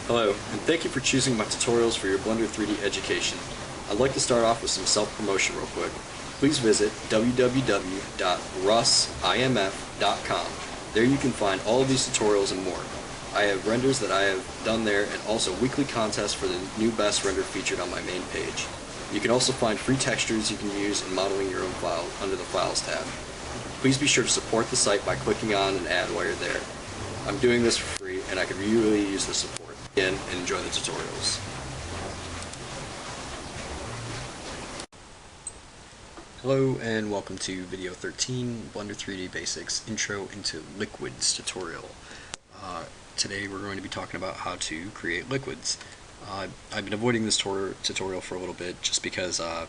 Hello, and thank you for choosing my tutorials for your Blender 3D education. I'd like to start off with some self-promotion real quick. Please visit www.russimf.com. There you can find all of these tutorials and more. I have renders that I have done there and also weekly contests for the new best render featured on my main page. You can also find free textures you can use in modeling your own file under the Files tab. Please be sure to support the site by clicking on an ad while you're there. I'm doing this for free and I could really use the support. Again, and enjoy the tutorials. Hello and welcome to video 13, Blender 3D Basics Intro into Liquids tutorial. Today we're going to be talking about how to create liquids. I've been avoiding this tutorial for a little bit just because I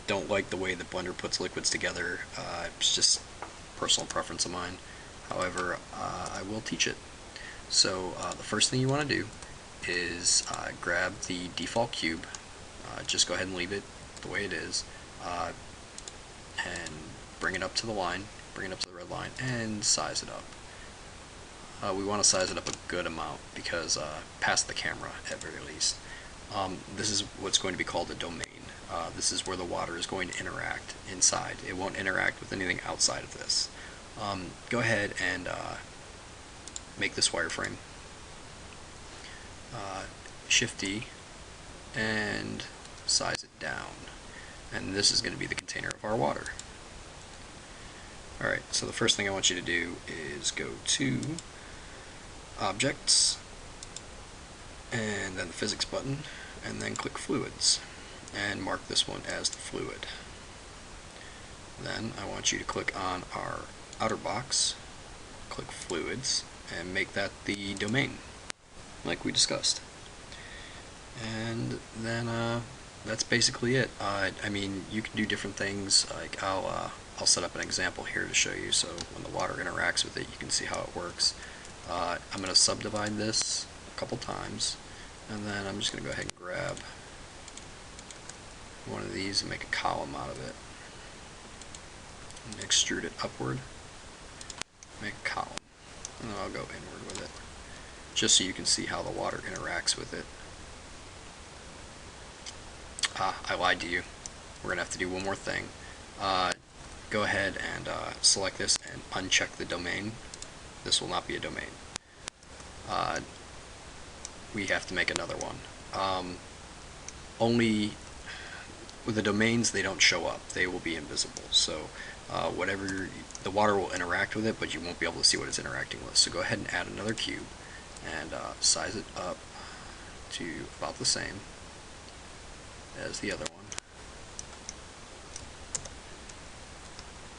don't like the way that Blender puts liquids together. It's just personal preference of mine. However, I will teach it. So the first thing you want to do is grab the default cube, just go ahead and leave it the way it is, and bring it up to the line, bring it up to the red line, and size it up. We want to size it up a good amount because past the camera at very least. This is what's going to be called a domain. This is where the water is going to interact inside. It won't interact with anything outside of this. Go ahead and make this wireframe. Shift D and size it down. And this is going to be the container of our water. Alright, so the first thing I want you to do is go to Objects, and then the Physics button, and then click Fluids, and mark this one as the fluid. Then I want you to click on our outer box, click Fluids, and make that the domain, like we discussed. And then that's basically it. I mean, you can do different things. Like I'll set up an example here to show you, so when the water interacts with it, you can see how it works. I'm going to subdivide this a couple times, and then I'm just going to go ahead and grab one of these and make a column out of it, and extrude it upward, make a column, and then I'll go inward with it, just so you can see how the water interacts with it. I lied to you. We're going to have to do one more thing. Go ahead and select this and uncheck the domain. This will not be a domain. We have to make another one. Only with the domains, they don't show up. They will be invisible. So whatever the water will interact with it, but you won't be able to see what it's interacting with. So go ahead and add another cube and size it up to about the same as the other one.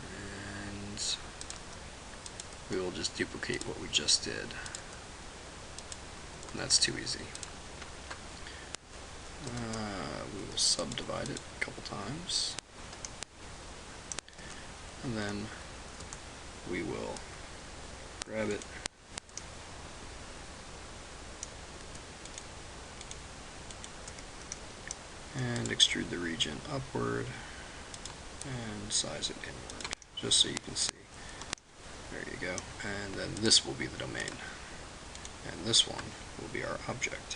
And we will just duplicate what we just did. And that's too easy. We will subdivide it a couple times. And then we will grab it, and extrude the region upward and size it inward, just so you can see. There you go. And then this will be the domain, and this one will be our object.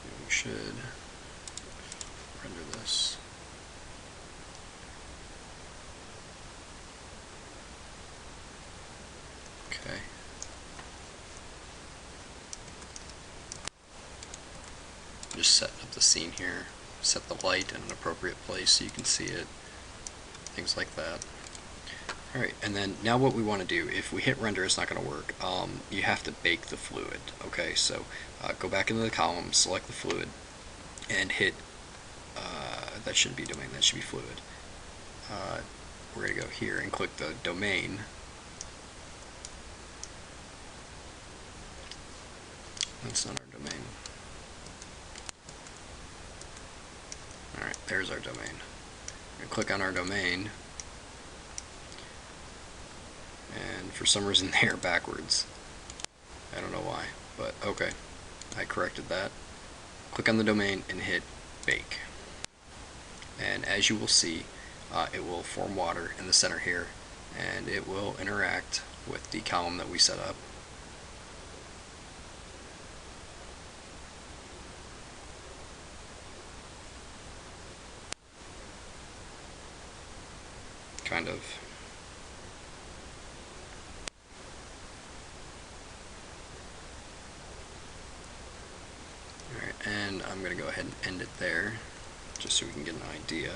And we should render this. Okay. Just setting up the scene here. Set the light in an appropriate place so you can see it. Things like that. Alright, and then now what we want to do, if we hit render, it's not going to work. You have to bake the fluid. Okay, so go back into the column, select the fluid, and hit, that shouldn't be domain, that should be fluid. We're going to go here and click the domain. That's not our domain. Alright, there's our domain. We're going to click on our domain, and for some reason they are backwards. I don't know why, but okay. I corrected that. Click on the domain and hit bake. And as you will see, it will form water in the center here, and it will interact with the column that we set up. kind of. Alright, and I'm going to go ahead and end it there, just so we can get an idea.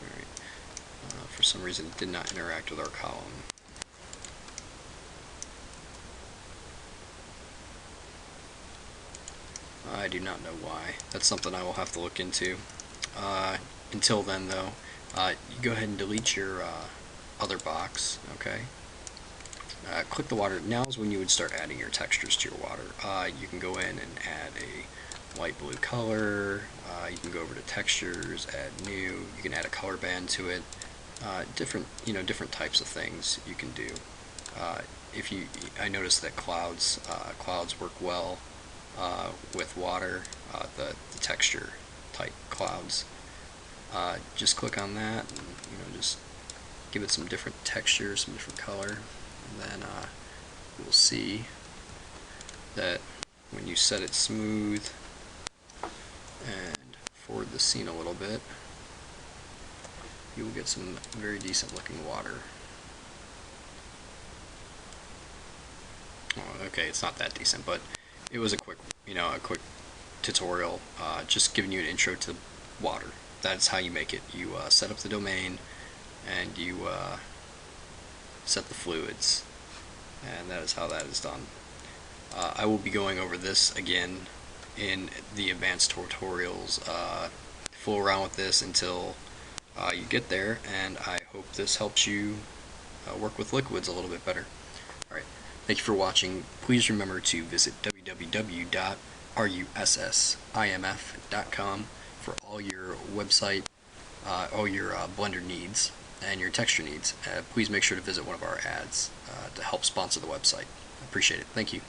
Alright, for some reason it did not interact with our column. I do not know why. That's something I will have to look into. Until then, though, you go ahead and delete your other box, okay? Click the water. Now is when you would start adding your textures to your water. You can go in and add a light blue color. You can go over to textures, add new. You can add a color band to it. Different types of things you can do. I noticed that clouds work well with water, the texture type clouds. Just click on that and just give it some different texture, some different color, and then you'll see that when you set it smooth and forward the scene a little bit, you will get some very decent looking water. Oh, okay, it's not that decent, but it was a quick tutorial, just giving you an intro to water. That's how you make it. You set up the domain, and you set the fluids, and that is how that is done. I will be going over this again in the advanced tutorials. Fool around with this until you get there, and I hope this helps you work with liquids a little bit better. Alright, thank you for watching. Please remember to visit www.russimf.com for all your website, all your Blender needs and your texture needs. Please make sure to visit one of our ads to help sponsor the website. I appreciate it. Thank you.